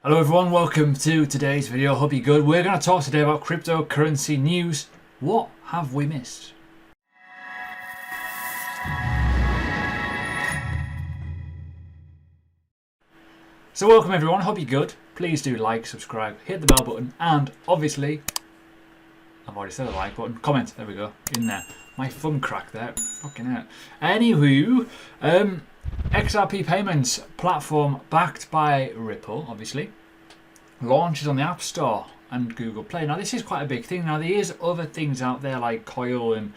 Hello everyone, welcome to today's video. Hope you're good. We're going to talk today about cryptocurrency news. What have we missed? So welcome everyone, hope you're good. Please do like, subscribe, hit the bell button, and obviously, I've already said the like button, comment, there we go, in there. My thumb cracked there, fucking hell. Anywho, XRP payments platform backed by Ripple, obviously, launches on the App Store and Google Play. Now this is quite a big thing. Now there is other things out there like Coil and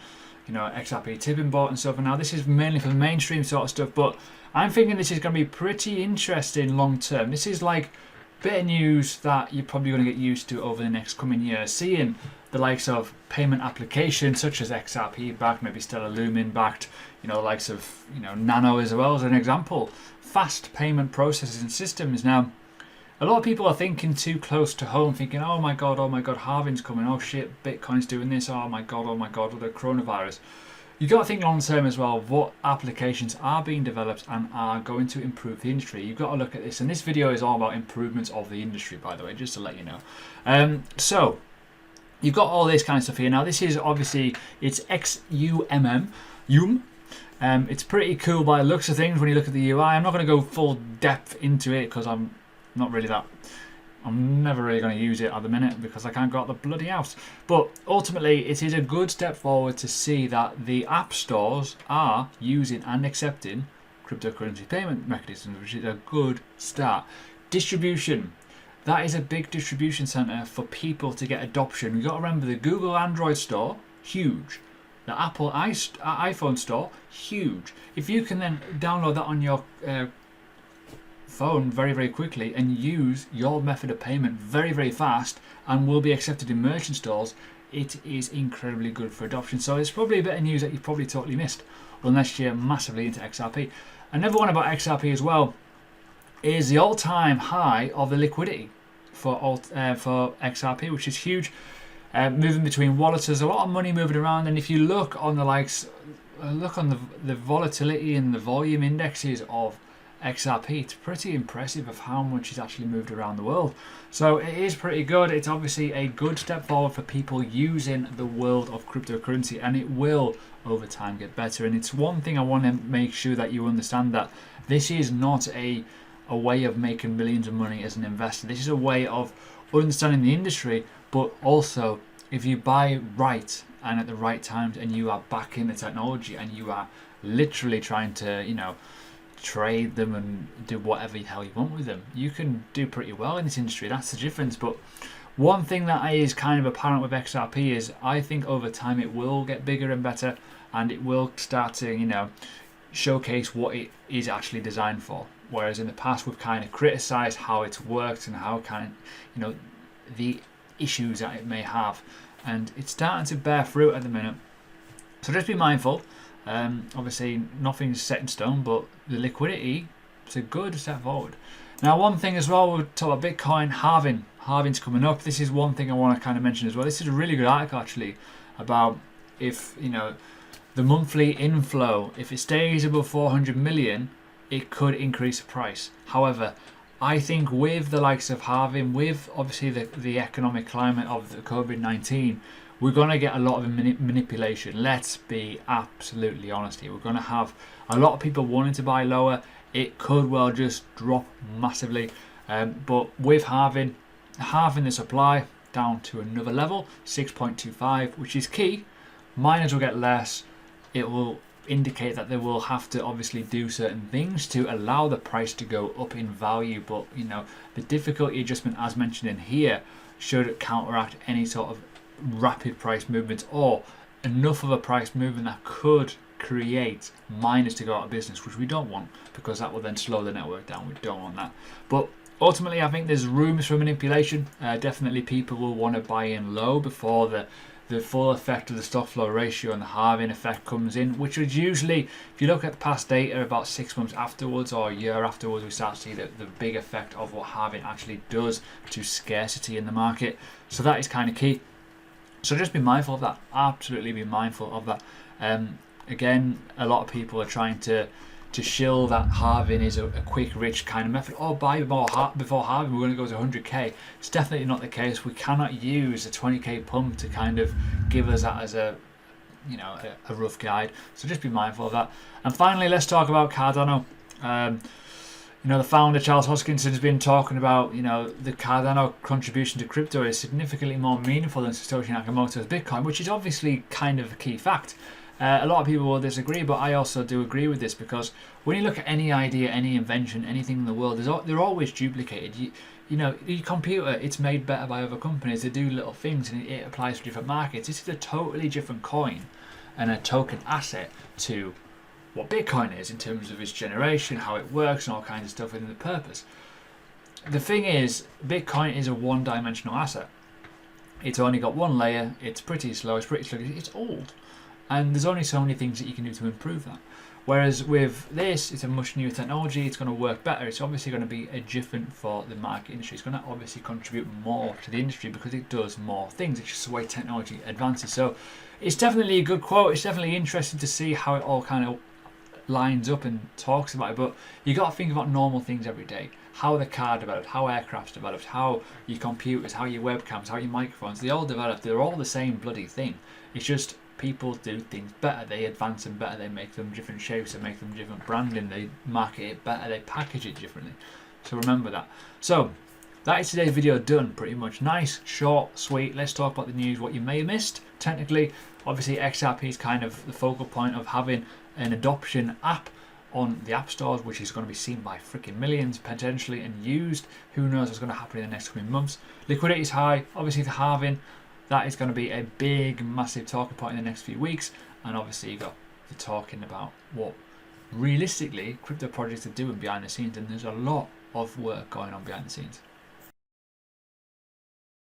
XRP tipping bot and stuff. And now this is mainly for the mainstream sort of stuff, but I'm thinking this is going to be pretty interesting long term. This is like a bit of news that you're probably going to get used to over the next coming years. Seeing the likes of payment applications such as XRP backed, maybe Stellar Lumen backed, the likes of Nano as well as an example. Fast payment processes and systems. Now, a lot of people are thinking too close to home, thinking, oh my god, halving's coming, oh shit, Bitcoin's doing this, oh my god, with the coronavirus. You've got to think long term as well, what applications are being developed and are going to improve the industry. You've got to look at this, and this video is all about improvements of the industry, by the way, just to let you know. So, you've got all this kind of stuff here. Now, this is obviously, it's XUMM, it's pretty cool by the looks of things when you look at the UI. I'm not going to go full depth into it because I'm never really going to use it at the minute because I can't go out the bloody house. But ultimately, it is a good step forward to see that the app stores are using and accepting cryptocurrency payment mechanisms, which is a good start. Distribution. That is a big distribution center for people to get adoption. You've got to remember the Google Android store, huge. The Apple iPhone store, huge. If you can then download that on your phone very, very quickly and use your method of payment very, very fast and will be accepted in merchant stores, it is incredibly good for adoption. So it's probably a bit of news that you probably totally missed unless you're massively into XRP. Another one about XRP as well is the all-time high of the liquidity for XRP, which is huge. Moving between wallets, there's a lot of money moving around, and if you look on the the volatility and the volume indexes of XRP, it's pretty impressive of how much it's actually moved around the world. So it is pretty good. It's obviously a good step forward for people using the world of cryptocurrency, and it will over time get better. And it's one thing I want to make sure that you understand, that this is not a way of making millions of money as an investor. This is a way of understanding the industry, but also if you buy right and at the right times and you are backing the technology and you are literally trying to trade them and do whatever the hell you want with them, you can do pretty well in this industry. That's the difference. But one thing that is kind of apparent with XRP is I think over time it will get bigger and better, and it will start to showcase what it is actually designed for. Whereas in the past we've kind of criticized how it's worked and how the issues that it may have, and it's starting to bear fruit at the minute. So just be mindful. Obviously nothing's set in stone, but the liquidity is a good step forward. Now, one thing as well, we'll talk about Bitcoin halving's coming up. This is one thing I want to kind of mention as well. This is a really good article actually about if the monthly inflow, if it stays above 400 million, it could increase the price. However, I think with the likes of halving, with obviously the economic climate of the COVID-19, we're going to get a lot of manipulation. Let's be absolutely honest here. We're going to have a lot of people wanting to buy lower. It could well just drop massively. But with halving the supply down to another level, 6.25, which is key. Miners will get less. It will indicate that they will have to obviously do certain things to allow the price to go up in value. But the difficulty adjustment, as mentioned in here, should counteract any sort of rapid price movements or enough of a price movement that could create miners to go out of business, which we don't want, because that will then slow the network down. We don't want that. But ultimately, I think there's rooms for manipulation. Definitely people will want to buy in low before the full effect of the stock flow ratio and the halving effect comes in, which is usually, if you look at the past data, about 6 months afterwards or a year afterwards, we start to see the big effect of what halving actually does to scarcity in the market. So that is kind of key. So just be mindful of that. Absolutely be mindful of that. Again, a lot of people are trying to to shill that halving is a quick, rich kind of method. Oh, buy more before halving, we're going to go to 100k. It's definitely not the case. We cannot use a 20k pump to kind of give us that as a rough guide. So just be mindful of that. And finally, let's talk about Cardano. The founder, Charles Hoskinson, has been talking about, the Cardano contribution to crypto is significantly more meaningful than Satoshi Nakamoto's Bitcoin, which is obviously kind of a key fact. A lot of people will disagree, but I also do agree with this, because when you look at any idea, any invention, anything in the world, they're always duplicated. Your computer, it's made better by other companies. They do little things, and it applies to different markets. This is a totally different coin and a token asset to what Bitcoin is in terms of its generation, how it works, and all kinds of stuff within the purpose. The thing is, Bitcoin is a one-dimensional asset. It's only got one layer. It's pretty slow. It's pretty sluggish. It's old. And there's only so many things that you can do to improve that. Whereas with this, it's a much newer technology. It's going to work better. It's obviously going to be different for the market industry. It's going to obviously contribute more to the industry because it does more things. It's just the way technology advances. So it's definitely a good quote. It's definitely interesting to see how it all kind of lines up and talks about it. But you got to think about normal things every day. How the car developed, how aircraft's developed, how your computers, how your webcams, how your microphones, they all developed. They're all the same bloody thing. It's just people do things better. They advance them better. They make them different shapes. They make them different branding. They market it better. They package it differently. So remember that. So that is today's video done pretty much. Nice, short, sweet. Let's talk about the news, what you may have missed. Technically, obviously XRP is kind of the focal point of having an adoption app on the app stores, which is going to be seen by freaking millions potentially and used. Who knows what's going to happen in the next coming months. Liquidity is high. Obviously the halving, that is going to be a big, massive talking point in the next few weeks. And obviously you've got the talking about what realistically crypto projects are doing behind the scenes. And there's a lot of work going on behind the scenes.